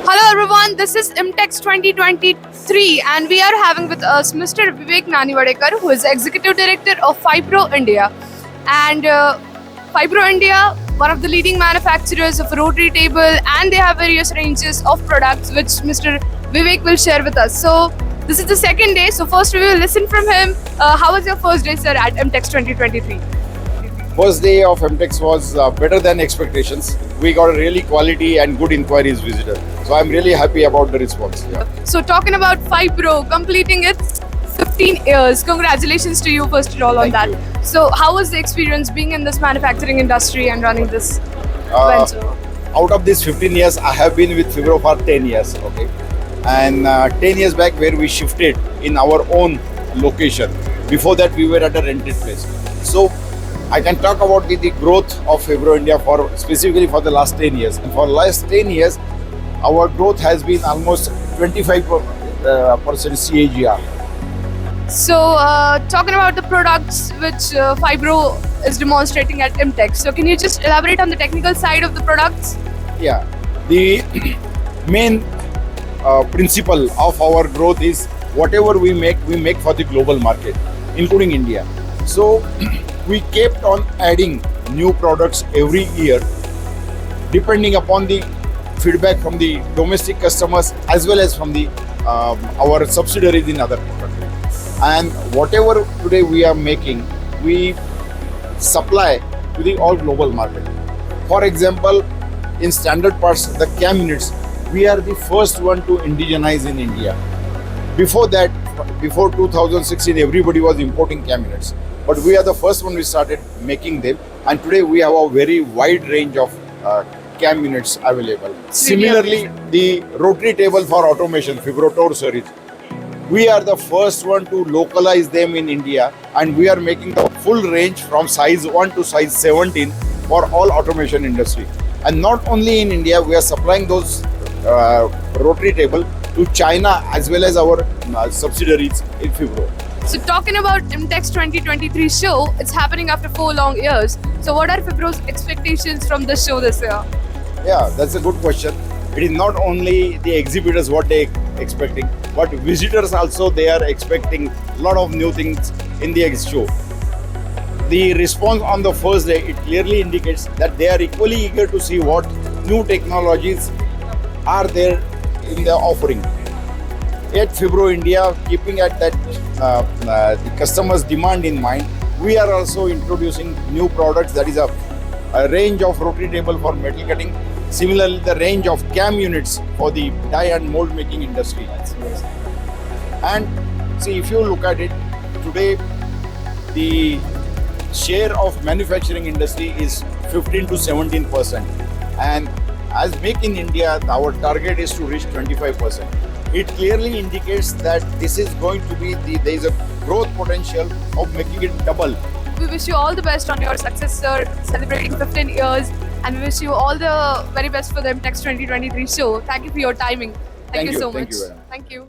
Hello everyone, this is IMTEX 2023 and we are having with us Mr. Vivek Naniwadekar, who is Executive Director of FIBRO India. And FIBRO India, one of the leading manufacturers of Rotary Table, and they have various ranges of products which Mr. Vivek will share with us. So this is the second day, so first we will listen from him. How was your first day, sir, at IMTEX 2023? First day of IMTEX was better than expectations. We got a really quality and good inquiries visitor. So I'm really happy about the response. Yeah. So talking about FIBRO completing its 15 years, congratulations to you first of all on Thank that. you. So how was the experience being in this manufacturing industry and running this Uh, venture? Out of these 15 years, I have been with FIBRO for 10 years. Okay, and 10 years back, where we shifted in our own location. Before that, we were at a rented place. So I can talk about the growth of FIBRO India for specifically for the last 10 years. And for last 10 years, our growth has been almost 25% CAGR. So talking about the products which FIBRO is demonstrating at IMTEX. So can you just elaborate on the technical side of the products? Yeah, the main principle of our growth is whatever we make for the global market, including India. So we kept on adding new products every year, depending upon the feedback from the domestic customers as well as from the our subsidiaries in other countries. And whatever today we are making, we supply to the all global market. For example, in standard parts, the cam units, we are the first one to indigenize in India. Before that, before 2016, everybody was importing cam units. But we are the first one we started making them, and today we have a very wide range of cam units available. Similarly, the rotary table for automation, FIBRO series, we are the first one to localize them in India, and we are making the full range from size 1 to size 17 for all automation industry. And not only in India, we are supplying those rotary table to China as well as our subsidiaries in FIBRO. So talking about IMTEX 2023 show, it's happening after 4 long years. So what are FIBRO's expectations from this show this year? Yeah, that's a good question. It is not only the exhibitors what they expecting, but visitors also, they are expecting a lot of new things in the show. The response on the first day, it clearly indicates that they are equally eager to see what new technologies are there in the offering. At FIBRO India, keeping at that the customers' demand in mind, we are also introducing new products. That is a range of rotary table for metal cutting. Similarly, the range of cam units for the die and mold making industry. And see, if you look at it today, the share of manufacturing industry is 15 to 17%, and as Make in India, our target is to reach 25%. It clearly indicates that this is going to be there is a growth potential of making it double. We wish you all the best on your success, sir, celebrating 15 years, and we wish you all the very best for the IMTEX 2023 show. Thank you for your timing. Thank you so Thank much. you very much. Thank you.